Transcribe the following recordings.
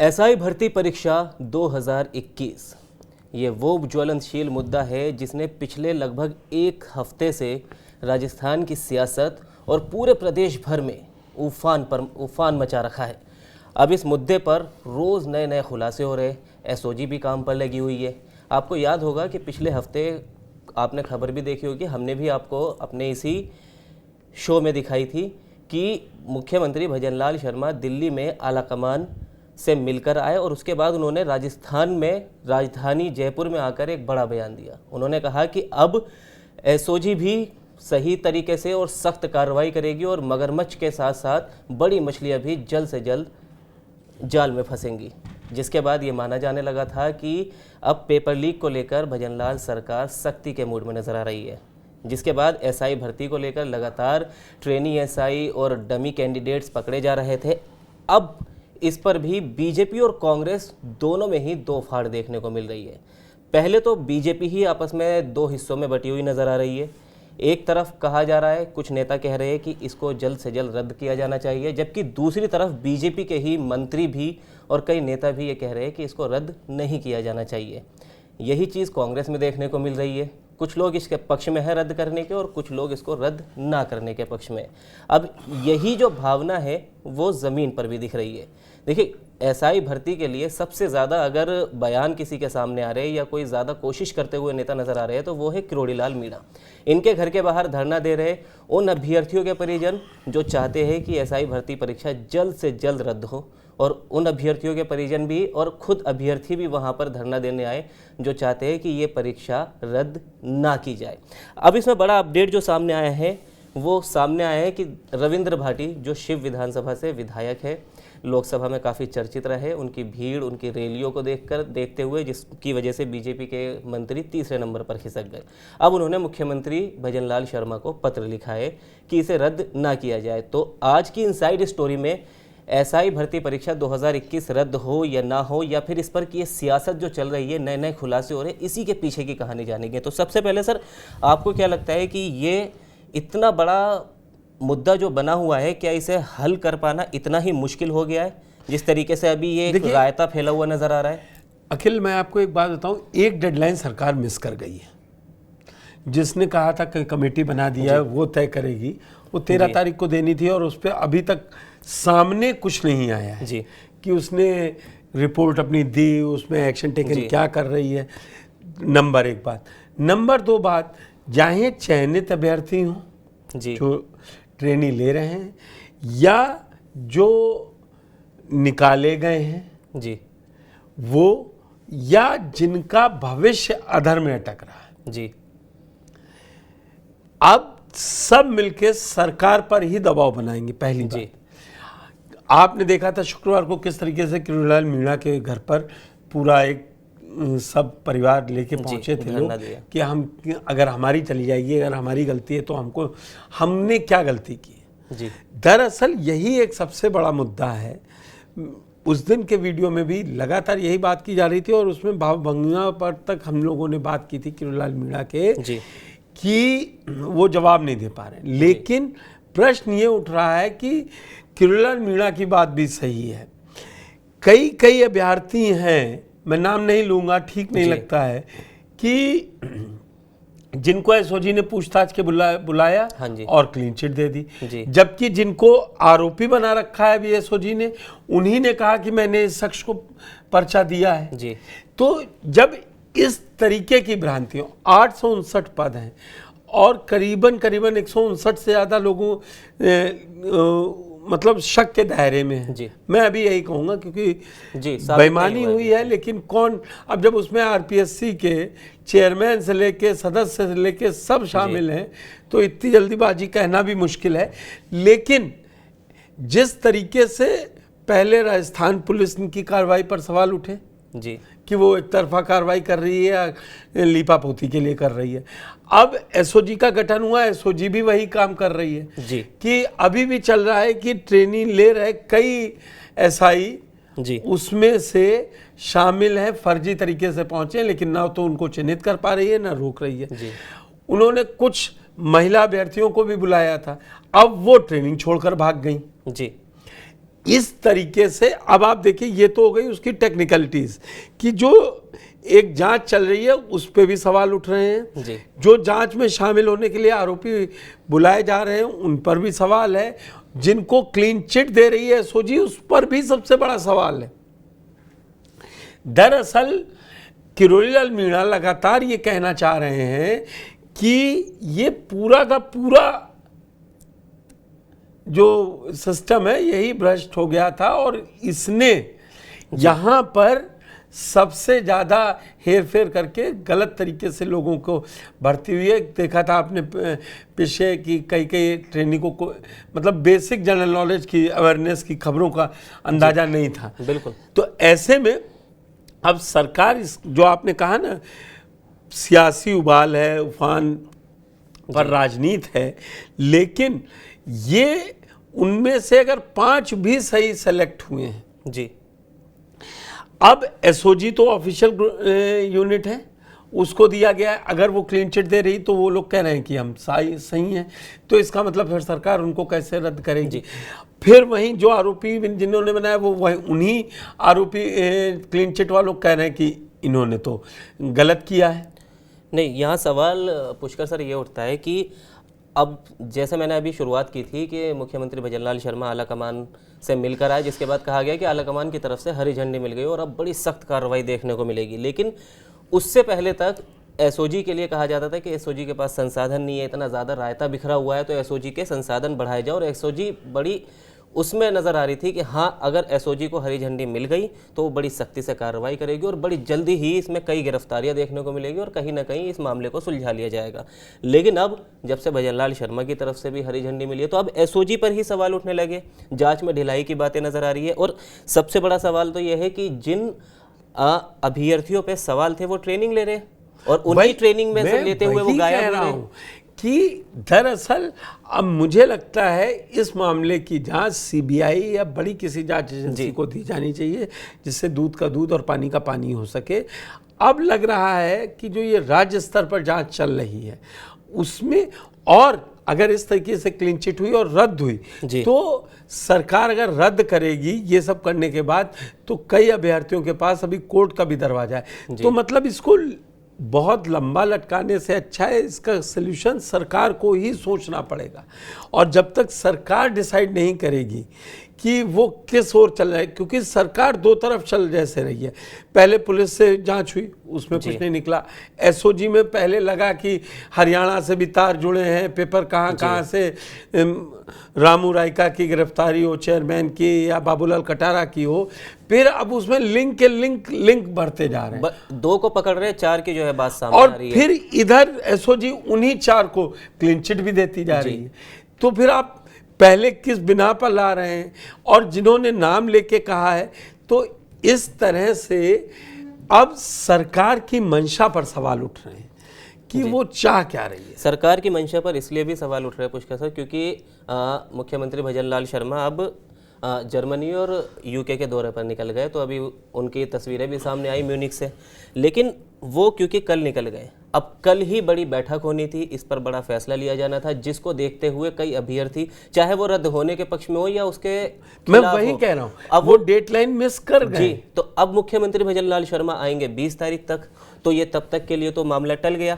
SI भर्ती परीक्षा 2021 ये वो ज्वलनशील मुद्दा है जिसने पिछले लगभग एक हफ्ते से राजस्थान की सियासत और पूरे प्रदेश भर में उफान मचा रखा है। अब इस मुद्दे पर रोज़ नए नए खुलासे हो रहे। एसओजी भी काम पर लगी हुई है। आपको याद होगा कि पिछले हफ्ते आपने खबर भी देखी होगी, हमने भी आपको अपने इसी शो में दिखाई थी कि मुख्यमंत्री भजनलाल शर्मा दिल्ली में आलाकमान से मिलकर आए और उसके बाद उन्होंने राजस्थान में राजधानी जयपुर में आकर एक बड़ा बयान दिया। उन्होंने कहा कि अब एसओजी भी सही तरीके से और सख्त कार्रवाई करेगी और मगरमच्छ के साथ साथ बड़ी मछलियां भी जल्द से जल्द जाल में फंसेंगी। जिसके बाद ये माना जाने लगा था कि अब पेपर लीक को लेकर भजनलाल सरकार सख्ती के मूड में नजर आ रही है। जिसके बाद एसआई भर्ती को लेकर लगातार ट्रेनी एसआई और डमी कैंडिडेट्स पकड़े जा रहे थे। अब इस पर भी बीजेपी और कांग्रेस दोनों में ही दो फाड़ देखने को मिल रही है। पहले तो बीजेपी ही आपस में दो हिस्सों में बटी हुई नजर आ रही है। एक तरफ कहा जा रहा है, कुछ नेता कह रहे हैं कि इसको जल्द से जल्द रद्द किया जाना चाहिए, जबकि दूसरी तरफ बीजेपी के ही मंत्री भी और कई नेता भी ये कह रहे हैं कि इसको रद्द नहीं किया जाना चाहिए। यही चीज़ कांग्रेस में देखने को मिल रही है। कुछ लोग इसके पक्ष में है रद्द करने के और कुछ लोग इसको रद्द ना करने के पक्ष में। अब यही जो भावना है वो ज़मीन पर भी दिख रही है। देखिए, एसआई भर्ती के लिए सबसे ज़्यादा अगर बयान किसी के सामने आ रहे हैं या कोई ज़्यादा कोशिश करते हुए नेता नज़र आ रहे हैं तो वो है किरोड़ीलाल मीणा। इनके घर के बाहर धरना दे रहे उन अभ्यर्थियों के परिजन जो चाहते हैं कि एसआई भर्ती परीक्षा जल्द से जल्द रद्द हो, और उन अभ्यर्थियों के परिजन भी और खुद अभ्यर्थी भी वहाँ पर धरना देने आए जो चाहते हैं कि ये परीक्षा रद्द ना की जाए। अब इसमें बड़ा अपडेट जो सामने आया है वो सामने आया है कि रविंद्र भाटी जो शिव विधानसभा से विधायक है, लोकसभा में काफ़ी चर्चित रहे, उनकी भीड़, उनकी रैलियों को देखते हुए जिसकी वजह से बीजेपी के मंत्री तीसरे नंबर पर खिसक गए। अब उन्होंने मुख्यमंत्री भजनलाल शर्मा को पत्र लिखा है कि इसे रद्द ना किया जाए। तो आज की इनसाइड स्टोरी में एसआई भर्ती परीक्षा 2021 रद्द हो या ना हो, या फिर इस पर कि ये सियासत जो चल रही है, नए नए खुलासे हो रहे हैं, इसी के पीछे की कहानी जानेंगे। तो सबसे पहले सर, आपको क्या लगता है कि ये इतना बड़ा मुद्दा जो बना हुआ है, क्या इसे हल कर पाना इतना ही मुश्किल हो गया है जिस तरीके से अभी ये रायता फैला हुआ नजर आ रहा है? अखिल, मैं आपको एक बात बताऊं, एक डेडलाइन सरकार मिस कर गई है। जिसने कहा था कि कमेटी बना दिया है वो तय करेगी, वो 13 तारीख को देनी थी और उस पर अभी तक सामने कुछ नहीं आया है जी कि उसने रिपोर्ट अपनी दी, उसमें एक्शन टेकन क्या कर रही है। नंबर एक बात। नंबर दो बात, चाहे चयनित अभ्यर्थी हों जो ट्रेनिंग ले रहे हैं या जो निकाले गए हैं जी, वो या जिनका भविष्य अधर में अटक रहा है जी, अब सब मिलके सरकार पर ही दबाव बनाएंगे। पहली जी आपने देखा था शुक्रवार को किस तरीके से किरोड़ीलाल मीणा के घर पर पूरा एक सब परिवार लेके पहुंचे थे लोग कि हम अगर हमारी चली जाएगी, अगर हमारी गलती है तो हमने क्या गलती की जी। दरअसल यही एक सबसे बड़ा मुद्दा है। उस दिन के वीडियो में भी लगातार यही बात की जा रही थी और उसमें भावभंगिमा पर तक हम लोगों ने बात की थी किरोड़ीलाल मीणा के जी कि वो जवाब नहीं दे पा रहे। लेकिन प्रश्न ये उठ रहा है कि किरोड़ीलाल मीणा की बात भी सही है। कई अभ्यर्थी हैं, मैं नाम नहीं लूंगा, ठीक नहीं लगता है, कि जिनको एसओजी ने पूछताछ के बुलाया और क्लीन चिट दे दी, जबकि जिनको आरोपी बना रखा है अभी एसओजी ने, उन्हीं ने कहा कि मैंने इस शख्स को पर्चा दिया है जी। तो जब इस तरीके की भ्रांतियों, 859 पद हैं और करीबन 159 से ज़्यादा लोगों मतलब शक के दायरे में है। मैं अभी यही कहूँगा क्योंकि बेईमानी हुई है, लेकिन कौन, अब जब उसमें आरपीएससी के चेयरमैन से लेके सदस्य से लेके सब शामिल हैं तो इतनी जल्दीबाजी कहना भी मुश्किल है। लेकिन जिस तरीके से पहले राजस्थान पुलिस की कार्रवाई पर सवाल उठे जी कि वो एक तरफा कार्रवाई कर रही है या लीपापोती के लिए कर रही है, अब एसओजी का गठन हुआ, एसओजी भी वही काम कर रही है जी कि अभी भी चल रहा है कि ट्रेनिंग ले रहे कई एसआई जी उसमें से शामिल हैं, फर्जी तरीके से पहुंचे, लेकिन ना तो उनको चिन्हित कर पा रही है ना रोक रही है जी। उन्होंने कुछ महिला अभ्यर्थियों को भी बुलाया था, अब वो ट्रेनिंग छोड़कर भाग गई जी। इस तरीके से अब आप देखिए, ये तो हो गई उसकी टेक्निकलिटीज कि जो एक जांच चल रही है उस पे भी सवाल उठ रहे हैं जी। जो जांच में शामिल होने के लिए आरोपी बुलाए जा रहे हैं उन पर भी सवाल है, जिनको क्लीन चिट दे रही है एसओजी उस पर भी सबसे बड़ा सवाल है। दरअसल किरोड़ीलाल मीणा लगातार ये कहना चाह रहे हैं कि ये पूरा का पूरा जो सिस्टम है यही भ्रष्ट हो गया था और इसने यहाँ पर सबसे ज़्यादा हेरफेर करके गलत तरीके से लोगों को भर्ती हुई है। देखा था आपने पीछे की कई ट्रेनिंगों को, मतलब बेसिक जनरल नॉलेज की, अवेयरनेस की खबरों का अंदाज़ा नहीं था। बिल्कुल। तो ऐसे में अब सरकार इस जो आपने कहा ना सियासी उबाल है, उफान पर राजनीति है, लेकिन ये उनमें से अगर 5 भी सही सेलेक्ट हुए हैं जी, अब एसओजी तो ऑफिशियल यूनिट है, उसको दिया गया है, अगर वो क्लीन चिट दे रही तो वो लोग कह रहे हैं कि हम सही हैं, तो इसका मतलब फिर सरकार उनको कैसे रद्द करेगी? फिर वहीं जो आरोपी जिन्होंने बनाया वो वही उन्हीं आरोपी क्लीन चिट वालों कह रहे हैं कि इन्होंने तो गलत किया है। नहीं, यहाँ सवाल पुष्कर सर ये उठता है कि अब जैसे मैंने अभी शुरुआत की थी कि मुख्यमंत्री भजनलाल शर्मा आलाकमान से मिलकर आए, जिसके बाद कहा गया कि आलाकमान की तरफ से हरी झंडी मिल गई और अब बड़ी सख्त कार्रवाई देखने को मिलेगी। लेकिन उससे पहले तक एसओजी के लिए कहा जाता था कि एसओजी के पास संसाधन नहीं है, इतना ज़्यादा रायता बिखरा हुआ है, तो एसओजी के संसाधन बढ़ाए जाओ। और एसओजी बड़ी उसमें नज़र आ रही थी कि हाँ, अगर एसओजी को हरी झंडी मिल गई तो वो बड़ी सख्ती से कार्रवाई करेगी और बड़ी जल्दी ही इसमें कई गिरफ्तारियां देखने को मिलेगी और कहीं ना कहीं इस मामले को सुलझा लिया जाएगा। लेकिन अब जब से भजनलाल शर्मा की तरफ से भी हरी झंडी मिली है तो अब एसओजी पर ही सवाल उठने लगे, जांच में ढिलाई की बातें नज़र आ रही है। और सबसे बड़ा सवाल तो यह है कि जिन अभ्यर्थियों पर सवाल थे वो ट्रेनिंग ले रहे और उन्हीं ट्रेनिंग में से लेते हुए वो गायब हो गए कि दरअसल अब मुझे लगता है इस मामले की जांच सीबीआई या बड़ी किसी जांच एजेंसी को दी जानी चाहिए, जिससे दूध का दूध और पानी का पानी हो सके। अब लग रहा है कि जो ये राज्य स्तर पर जांच चल रही है उसमें, और अगर इस तरीके से क्लीन चिट हुई और रद्द हुई तो सरकार अगर रद्द करेगी ये सब करने के बाद तो कई अभ्यर्थियों के पास अभी कोर्ट का भी दरवाजा है। तो मतलब इसको बहुत लंबा लटकाने से अच्छा है इसका सलूशन सरकार को ही सोचना पड़ेगा। और जब तक सरकार डिसाइड नहीं करेगी कि वो किस ओर चल रहा है, क्योंकि सरकार दो तरफ चल जैसे रही है। पहले पुलिस से जांच हुई, उसमें कुछ नहीं निकला। एसओजी में पहले लगा कि हरियाणा से भी तार जुड़े हैं, पेपर कहाँ से रामू रायका की गिरफ्तारी हो, चेयरमैन की या बाबूलाल कटारा की हो, फिर अब उसमें लिंक के लिंक बढ़ते जा रहे हैं। 2 को पकड़ रहे, 4 की जो है बात सामने और आ रही है। फिर इधर एसओजी उन्हीं 4 को क्लीन चिट भी देती जा रही है। तो फिर आप पहले किस बिना पर ला रहे हैं? और जिन्होंने नाम लेके कहा है, तो इस तरह से अब सरकार की मंशा पर सवाल उठ रहे हैं कि वो चाह क्या रही है। सरकार की मंशा पर इसलिए भी सवाल उठ रहे हैं पुष्कर सर, क्योंकि मुख्यमंत्री भजनलाल शर्मा अब जर्मनी और यूके के दौरे पर निकल गए, तो अभी उनकी तस्वीरें भी सामने आई म्यूनिख से। लेकिन वो क्योंकि कल निकल गए, अब कल ही बड़ी बैठक होनी थी, इस पर बड़ा फैसला लिया जाना था, जिसको देखते हुए कई अभ्यर्थी चाहे वो रद्द होने के पक्ष में हो या उसके मैं वही कह रहा हूँ, अब वो डेडलाइन मिस कर गए। जी, तो अब मुख्यमंत्री भजनलाल शर्मा आएंगे 20 तारीख तक, तो ये तब तक के लिए तो मामला टल गया।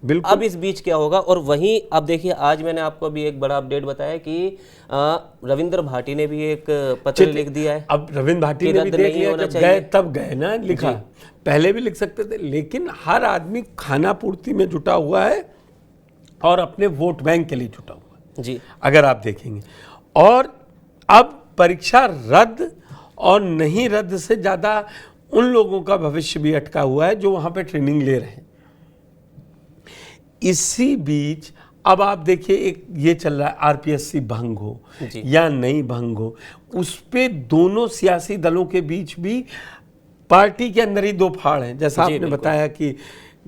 बिल्कुल। अब इस बीच क्या होगा? और वहीं अब देखिए, आज मैंने आपको अभी एक बड़ा अपडेट बताया कि रविंद्र भाटी ने भी एक पत्र लिख दिया है। अब रविंद्र भाटी ने भी देख लिया, जब गए तब गए ना, लिखा। पहले भी लिख सकते थे, लेकिन हर आदमी खाना पूर्ति में जुटा हुआ है और अपने वोट बैंक के लिए जुटा हुआ है जी, अगर आप देखेंगे। और अब परीक्षा रद्द और नहीं रद्द से ज्यादा उन लोगों का भविष्य भी अटका हुआ है जो वहां पे ट्रेनिंग ले रहे हैं। इसी बीच अब आप देखिए, एक ये चल रहा है आरपीएससी भंग हो या नहीं भंग हो, उस पे दोनों सियासी दलों के बीच भी पार्टी के अंदर ही 2 फाड़ हैं। जैसा आपने बताया कि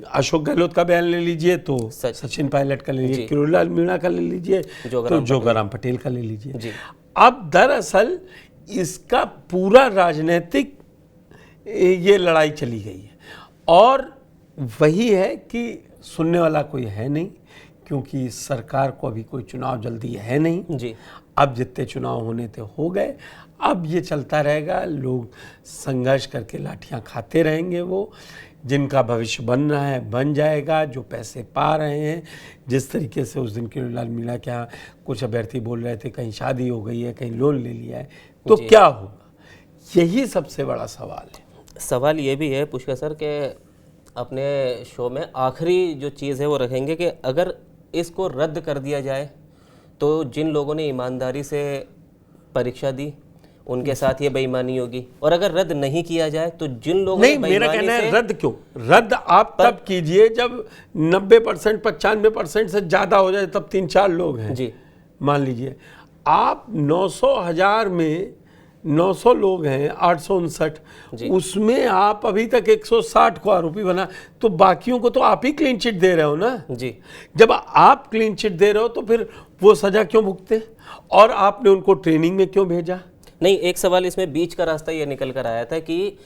अशोक गहलोत का बयान ले लीजिए तो सचिन पायलट का ले लीजिए, किरोड़ीलाल मीणा का ले लीजिए तो जोगाराम पटेल का ले लीजिए। अब दरअसल इसका पूरा राजनीतिक ये लड़ाई चली गई है और वही है कि सुनने वाला कोई है नहीं, क्योंकि सरकार को अभी कोई चुनाव जल्दी है नहीं जी। अब जितने चुनाव होने थे हो गए, अब ये चलता रहेगा, लोग संघर्ष करके लाठियां खाते रहेंगे। वो जिनका भविष्य बन रहा है बन जाएगा, जो पैसे पा रहे हैं। जिस तरीके से उस दिन किरोड़ीलाल मीणा के यहाँ कुछ अभ्यर्थी बोल रहे थे कहीं शादी हो गई है, कहीं लोन ले लिया है, तो क्या होगा, यही सबसे बड़ा सवाल है। सवाल ये भी है पुष्कर सर के अपने शो में आखिरी जो चीज़ है वो रखेंगे कि अगर इसको रद्द कर दिया जाए तो जिन लोगों ने ईमानदारी से परीक्षा दी उनके साथ ये बेईमानी होगी, और अगर रद्द नहीं किया जाए तो जिन लोगों नहीं, मेरा कहना है रद्द क्यों, रद्द आप तब कीजिए जब 90% 95% से ज्यादा हो जाए, तब 3-4 लोग हैं जी, मान लीजिए आप 900,000 में 900 लोग हैं 859, उसमें आप अभी तक 160 को आरोपी बना, तो बाकियों को तो आप ही क्लीन चिट दे रहे हो ना जी। जब आप क्लीन चिट दे रहे हो तो फिर वो सजा क्यों भुगते, और आपने उनको ट्रेनिंग में क्यों भेजा? नहीं, एक सवाल इसमें बीच का रास्ता ये निकल कर आया था कि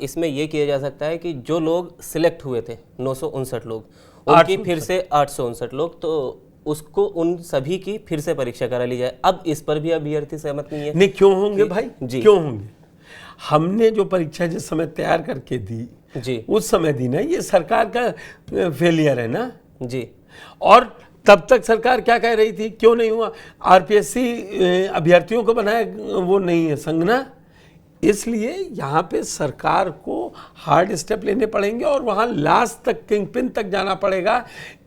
इसमें ये किया जा सकता है कि जो लोग सिलेक्ट हुए थे 959 लोग, उनकी फिर से 859 लोग, तो उसको उन सभी की फिर से परीक्षा करा ली जाए। अब इस पर भी अभ्यर्थी सहमत नहीं है। नहीं, क्यों होंगे भाई जी, क्यों होंगे? हमने जो परीक्षा जिस समय तैयार करके दी जी, उस समय दी ना, ये सरकार का फेलियर है ना जी। और तब तक सरकार क्या कह रही थी, क्यों नहीं हुआ? आरपीएससी अभ्यर्थियों को बनाया वो नहीं है संघ ना, इसलिए यहाँ पे सरकार को हार्ड स्टेप लेने पड़ेंगे और वहाँ लास्ट तक किंगपिन तक जाना पड़ेगा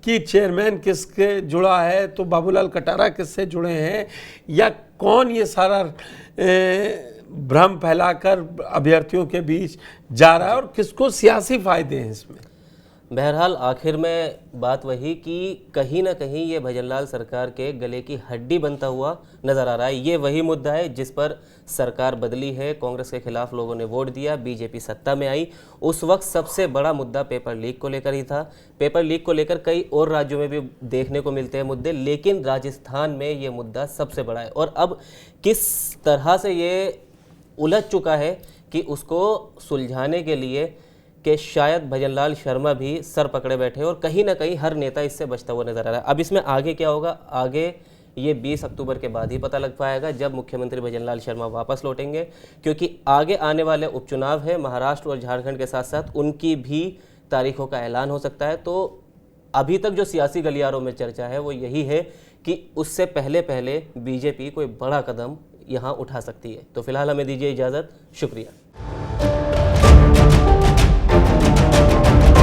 कि चेयरमैन किसके जुड़ा है, तो बाबूलाल कटारा किससे जुड़े हैं, या कौन ये सारा भ्रम फैलाकर अभ्यर्थियों के बीच जा रहा है और किसको सियासी फायदे हैं इसमें। बहरहाल आखिर में बात वही कि कहीं ना कहीं ये भजनलाल सरकार के गले की हड्डी बनता हुआ नजर आ रहा है। ये वही मुद्दा है जिस पर सरकार बदली है, कांग्रेस के खिलाफ लोगों ने वोट दिया, बीजेपी सत्ता में आई। उस वक्त सबसे बड़ा मुद्दा पेपर लीक को लेकर ही था। पेपर लीक को लेकर कई और राज्यों में भी देखने को मिलते हैं मुद्दे, लेकिन राजस्थान में ये मुद्दा सबसे बड़ा है। और अब किस तरह से ये उलझ चुका है कि उसको सुलझाने के लिए कि शायद भजनलाल शर्मा भी सर पकड़े बैठे और कहीं ना कहीं हर नेता इससे बचता हुआ नजर आ रहा है। अब इसमें आगे क्या होगा, आगे ये 20 अक्टूबर के बाद ही पता लग पाएगा जब मुख्यमंत्री भजनलाल शर्मा वापस लौटेंगे, क्योंकि आगे आने वाले उपचुनाव है महाराष्ट्र और झारखंड के साथ साथ उनकी भी तारीखों का ऐलान हो सकता है। तो अभी तक जो सियासी गलियारों में चर्चा है वो यही है कि उससे पहले पहले बीजेपी कोई बड़ा कदम यहाँ उठा सकती है। तो फिलहाल हमें दीजिए इजाज़त, शुक्रिया।